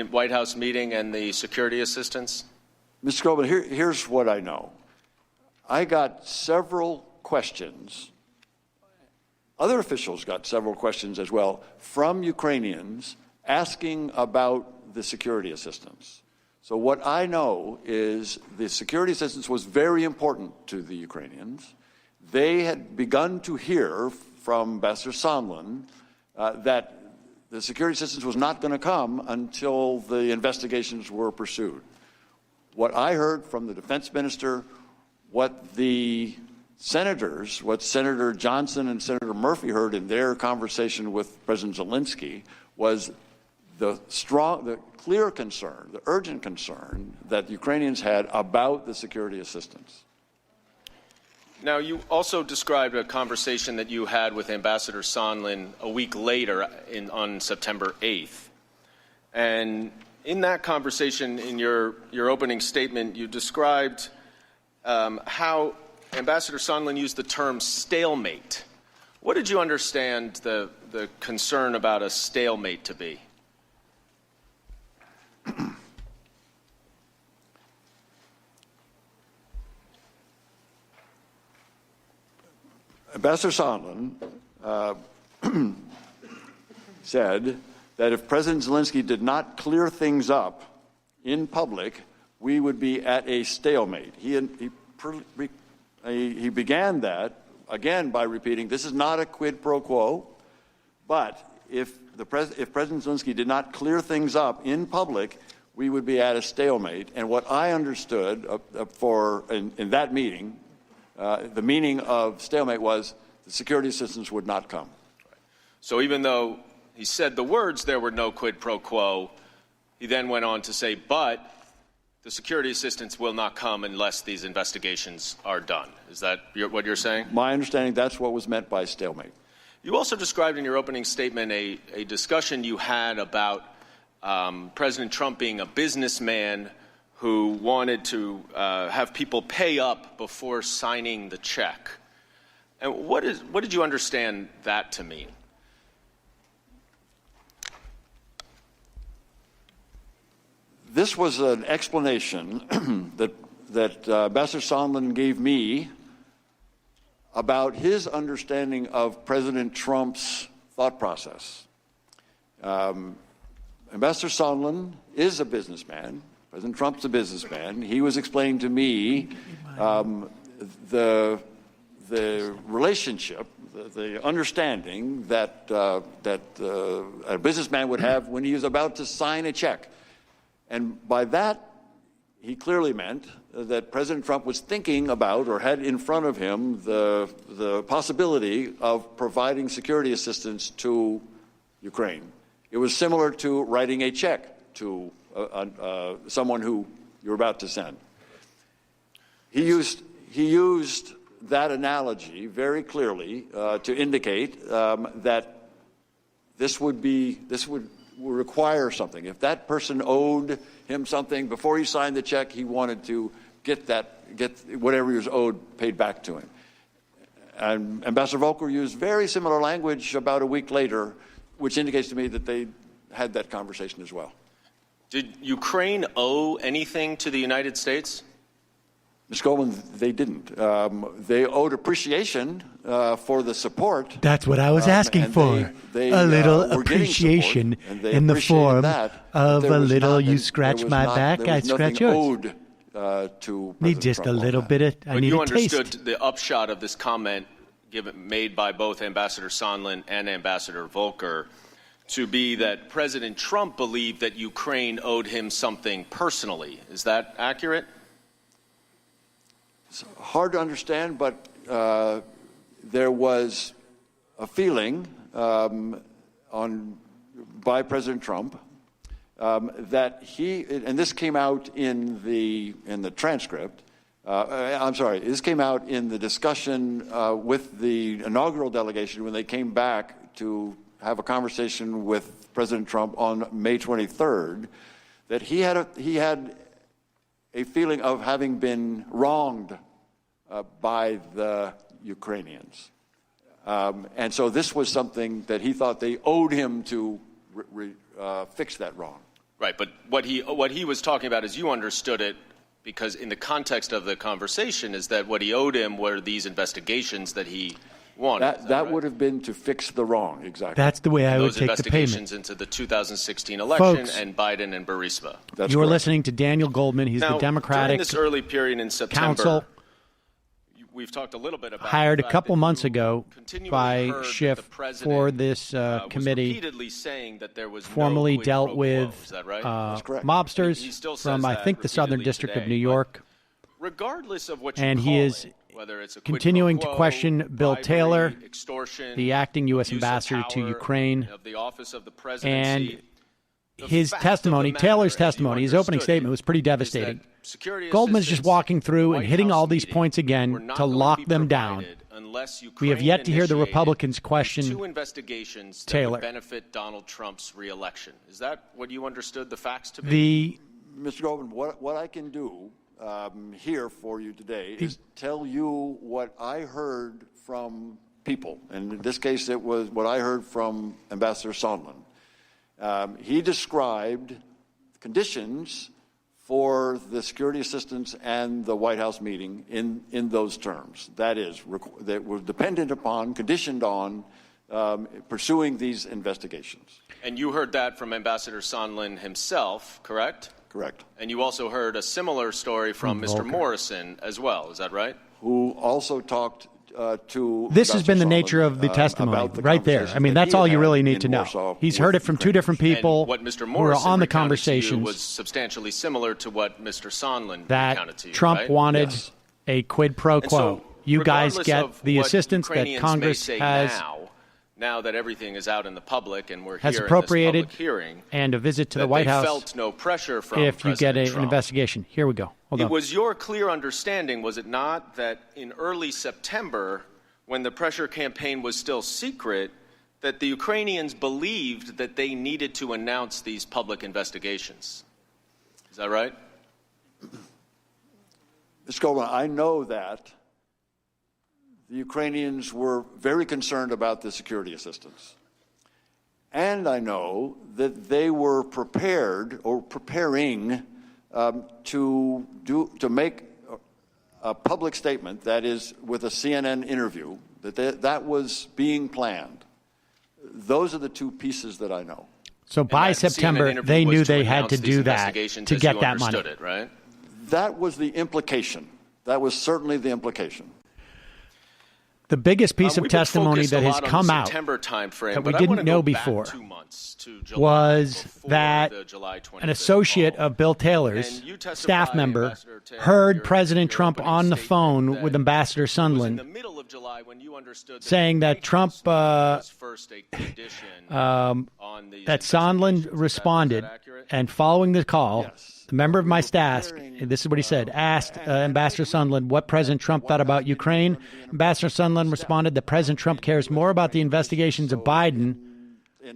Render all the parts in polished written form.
White House meeting and the security assistance? Mr. Goldman, here's what I know. I got several questions. Other officials got several questions as well from Ukrainians asking about the security assistance. So what I know is the security assistance was very important to the Ukrainians. They had begun to hear from Ambassador Sondland that the security assistance was not going to come until the investigations were pursued. What I heard from the defense minister, what the senators, what Senator Johnson and Senator Murphy heard in their conversation with President Zelensky was the clear concern, the urgent concern that Ukrainians had about the security assistance. Now, you also described a conversation that you had with Ambassador Sondland a week later on September 8th. And in that conversation, in your opening statement, you described how Ambassador Sondland used the term stalemate. What did you understand the concern about a stalemate to be? Ambassador Sondland said that if President Zelensky did not clear things up in public, we would be at a stalemate. He began that, again, by repeating, this is not a quid pro quo, but if President Zelensky did not clear things up in public, we would be at a stalemate. And what I understood in that meeting, the meaning of stalemate was the security assistance would not come. So even though he said the words, there were no quid pro quo, he then went on to say, but the security assistance will not come unless these investigations are done. Is that what you're saying? My understanding, that's what was meant by stalemate. You also described in your opening statement a discussion you had about President Trump being a businessman who wanted to have people pay up before signing the check. And what did you understand that to mean? This was an explanation that Ambassador Sondland gave me about his understanding of President Trump's thought process. Ambassador Sondland is a businessman. President Trump's a businessman. He was explaining to me the relationship, the understanding that a businessman would have when he was about to sign a check. And by that, he clearly meant that President Trump was thinking about or had in front of him the possibility of providing security assistance to Ukraine. It was similar to writing a check to someone who you're about to send. He used that analogy very clearly to indicate that this would require something. If that person owed him something before he signed the check, he wanted to get whatever he was owed paid back to him. And Ambassador Volker used very similar language about a week later, which indicates to me that they had that conversation as well. Did Ukraine owe anything to the United States? Ms. Goldman, they didn't. They owed appreciation for the support. That's what I was asking for. A little appreciation in the form of a little you scratch my back, I scratch yours. Need just a little bit of, I need a taste. But you understood the upshot of this comment made by both Ambassador Sondland and Ambassador Volker to be that President Trump believed that Ukraine owed him something personally. Is that accurate? It's hard to understand, but there was a feeling by President Trump that and this came out in the transcript. This came out in the discussion with the inaugural delegation when they came back to have a conversation with President Trump on May 23rd, that he had a feeling of having been wronged by the Ukrainians. And so this was something that he thought they owed him to fix that wrong. Right, but what he was talking about, as you understood it, because in the context of the conversation, is that what he owed him were these investigations that he wanted. That right? Would have been to fix the wrong, exactly. That's the way I would take the payment. Those investigations into the 2016 election, folks, and Biden and Burisma. You're listening to Daniel Goldman. He's the Democratic during this early period in September, counsel. We've talked a little bit about hired a couple months ago by Schiff for this committee, saying that there was formally no dealt with right? mobsters from, I think, the Southern District today, of New York. Regardless of what you and call he is whether it's a continuing to question Bill bribery, Taylor, extortion, the acting U.S. ambassador to Ukraine, of the office of the and his testimony, Taylor's testimony, his opening statement was pretty devastating. Goldman's just walking through and hitting all these points again to lock them down. We have yet to hear the Republicans question two investigations that Taylor. Would benefit Donald Trump's reelection. Is that what you understood the facts to be? Mr. Goldman, what I can do here for you today is tell you what I heard from people. And in this case, it was what I heard from Ambassador Sondland. He described conditions for the security assistance and the White House meeting in those terms. That is, that were dependent upon, conditioned on pursuing these investigations. And you heard that from Ambassador Sondland himself, correct? Correct. And you also heard a similar story from Mr. Morrison as well, is that right? Who also talked to... This has been the nature of the testimony, right there. I mean, that's all you really need to know. He's heard it from two different people and what Mr. Morrison who are on the conversation. Was substantially similar to what Mr. Sondland that recounted to you, Trump right? wanted a quid pro quo. So, you guys get the assistance that Congress has... Now that everything is out in the public and we're has here appropriated in this public hearing, and a visit to the White House felt no pressure from if you get an Trump. investigation. Here we go. Hold on. It was your clear understanding, was it not, that in early September, when the pressure campaign was still secret, that the Ukrainians believed that they needed to announce these public investigations? Is that right? Mr. Goldman, I know that the Ukrainians were very concerned about the security assistance. And I know that they were prepared or preparing to make a public statement, that is, with a CNN interview, that was being planned. Those are the two pieces that I know. So by September, they knew they had to do that to get that money. It, right? That was the implication. That was certainly the implication. The biggest piece of testimony that has come out that we didn't know before was that an associate of Bill Taylor's, staff member, heard President Trump on the phone with Ambassador Sondland saying that Trump, that Sondland responded, and following the call, the member of my staff, this is what he said, asked Ambassador Sondland what President Trump thought about Ukraine. Ambassador Sondland responded that President Trump cares more about the investigations of Biden,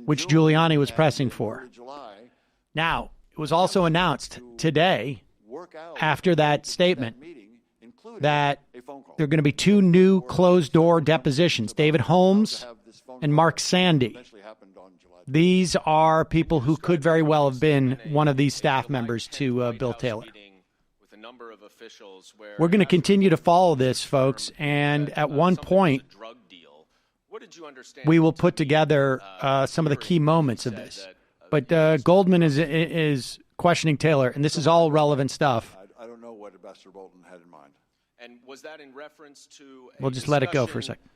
which Giuliani was pressing for. Now, it was also announced today, after that statement, that there are going to be two new closed-door depositions, David Holmes and Mark Sandy. These are people who could very well have been one of these staff members to Bill Taylor. We're going to continue to follow this, folks, and at one point, we will put together some of the key moments of this. But Goldman is questioning Taylor, and this is all relevant stuff. I don't know what Ambassador Bolton had in mind. And was that in reference to we'll just let it go for a second.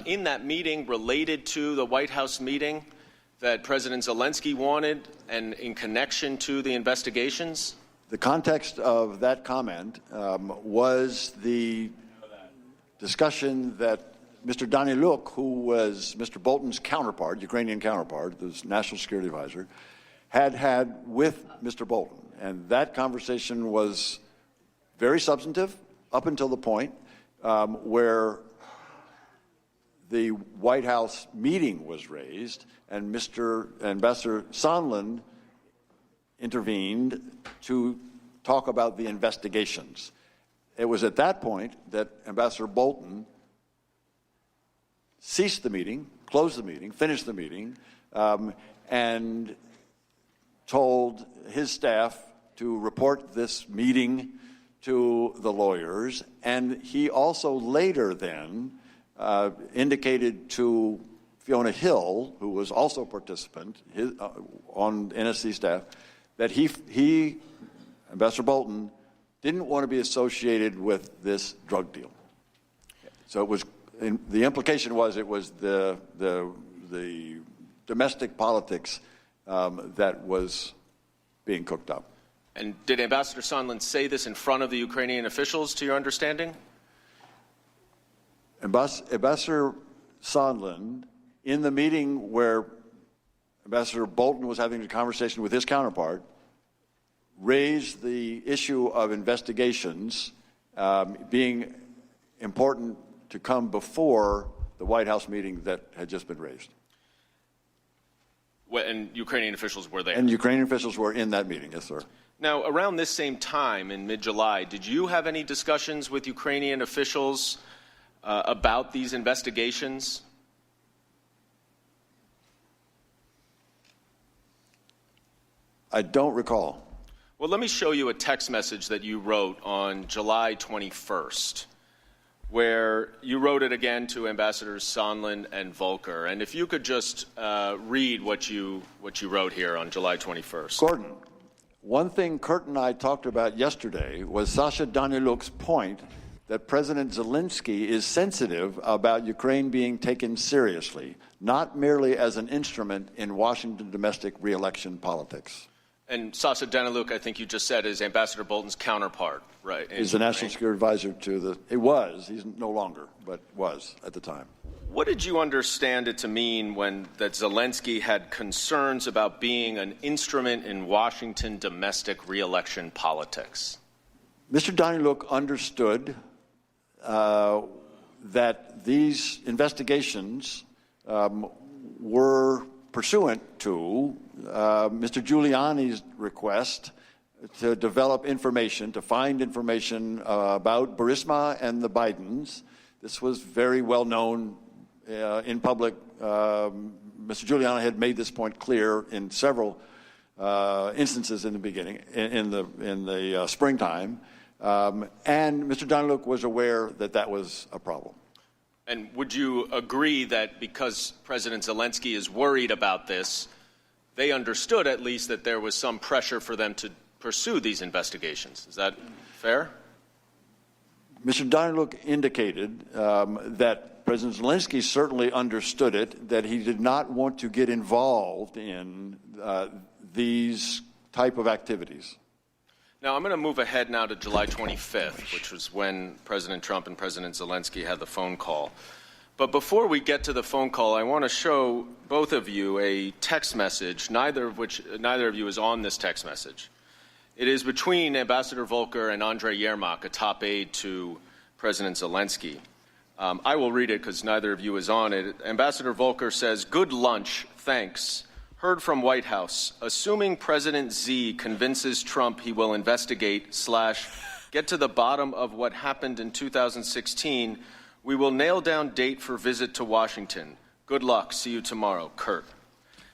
In that meeting related to the White House meeting that President Zelensky wanted and in connection to the investigations? The context of that comment was the discussion that Mr. Daniluk, who was Mr. Bolton's counterpart, Ukrainian counterpart, the National Security Advisor, had with Mr. Bolton. And that conversation was very substantive up until the point where the White House meeting was raised and Mr. Ambassador Sondland intervened to talk about the investigations. It was at that point that Ambassador Bolton ceased the meeting, closed the meeting, finished the meeting, and told his staff to report this meeting to the lawyers, and he also later then indicated to Fiona Hill, who was also a participant on NSC staff, that he, Ambassador Bolton, didn't want to be associated with this drug deal. So it was, the implication was it was the domestic politics that was being cooked up. And did Ambassador Sondland say this in front of the Ukrainian officials, to your understanding? Ambassador Sondland, in the meeting where Ambassador Bolton was having a conversation with his counterpart, raised the issue of investigations being important to come before the White House meeting that had just been raised. And Ukrainian officials were there? And Ukrainian officials were in that meeting, yes, sir. Now, around this same time, in mid-July, did you have any discussions with Ukrainian officials about these investigations? I don't recall. Well, let me show you a text message that you wrote on July 21st, where you wrote it again to Ambassadors Sondland and Volker. And if you could just read what you wrote here on July 21st. Gordon, one thing Kurt and I talked about yesterday was Sasha Daniluk's point that President Zelensky is sensitive about Ukraine being taken seriously, not merely as an instrument in Washington domestic re-election politics. And Sasha Daniluk, I think you just said, is Ambassador Bolton's counterpart, right? He's the National Security Advisor to the, it was, he's no longer, but was at the time. What did you understand it to mean when that Zelensky had concerns about being an instrument in Washington domestic re-election politics? Mr. Daniluk understood that these investigations were pursuant to Mr. Giuliani's request to develop information, to find information about Burisma and the Bidens. This was very well known in public. Mr. Giuliani had made this point clear in several instances in the beginning, in the springtime, and Mr. Daniluk was aware that that was a problem. And would you agree that because President Zelensky is worried about this, they understood at least that there was some pressure for them to pursue these investigations? Is that fair? Mr. Daniluk indicated that President Zelensky certainly understood it, that he did not want to get involved in these type of activities. Now, I'm going to move ahead now to July 25th, which was when President Trump and President Zelensky had the phone call. But before we get to the phone call, I want to show both of you a text message, neither of you is on this text message. It is between Ambassador Volker and Andrei Yermak, a top aide to President Zelensky. I will read it because neither of you is on it. Ambassador Volker says, "Good lunch, thanks. Heard from White House. Assuming President Z convinces Trump he will investigate / get to the bottom of what happened in 2016, we will nail down date for visit to Washington. Good luck. See you tomorrow. Kurt."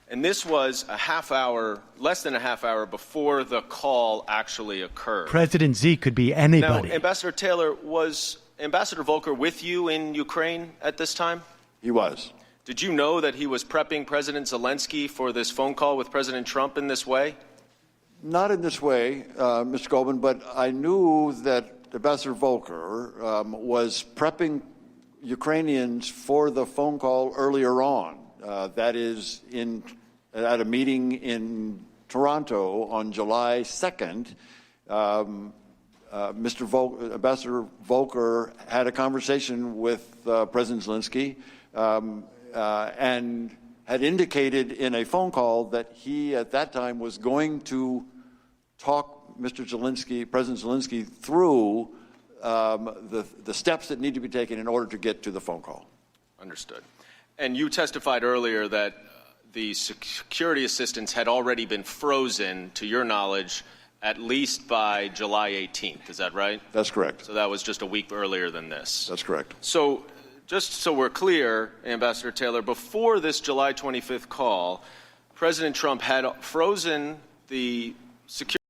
And this was a half hour, less than a half hour before the call actually occurred. President Z could be anybody. Now, Ambassador Taylor, was Ambassador Volker with you in Ukraine at this time? He was. Did you know that he was prepping President Zelensky for this phone call with President Trump in this way? Not in this way, Mr. Goldman, but I knew that Ambassador Volker was prepping Ukrainians for the phone call earlier on. That is, at a meeting in Toronto on July 2nd, Ambassador Volker had a conversation with President Zelensky and had indicated in a phone call that he, at that time, was going to talk President Zelensky through the steps that need to be taken in order to get to the phone call. Understood. And you testified earlier that the security assistance had already been frozen, to your knowledge, at least by July 18th. Is that right? That's correct. So that was just a week earlier than this. That's correct. So just so we're clear, Ambassador Taylor, before this July 25th call, President Trump had frozen the security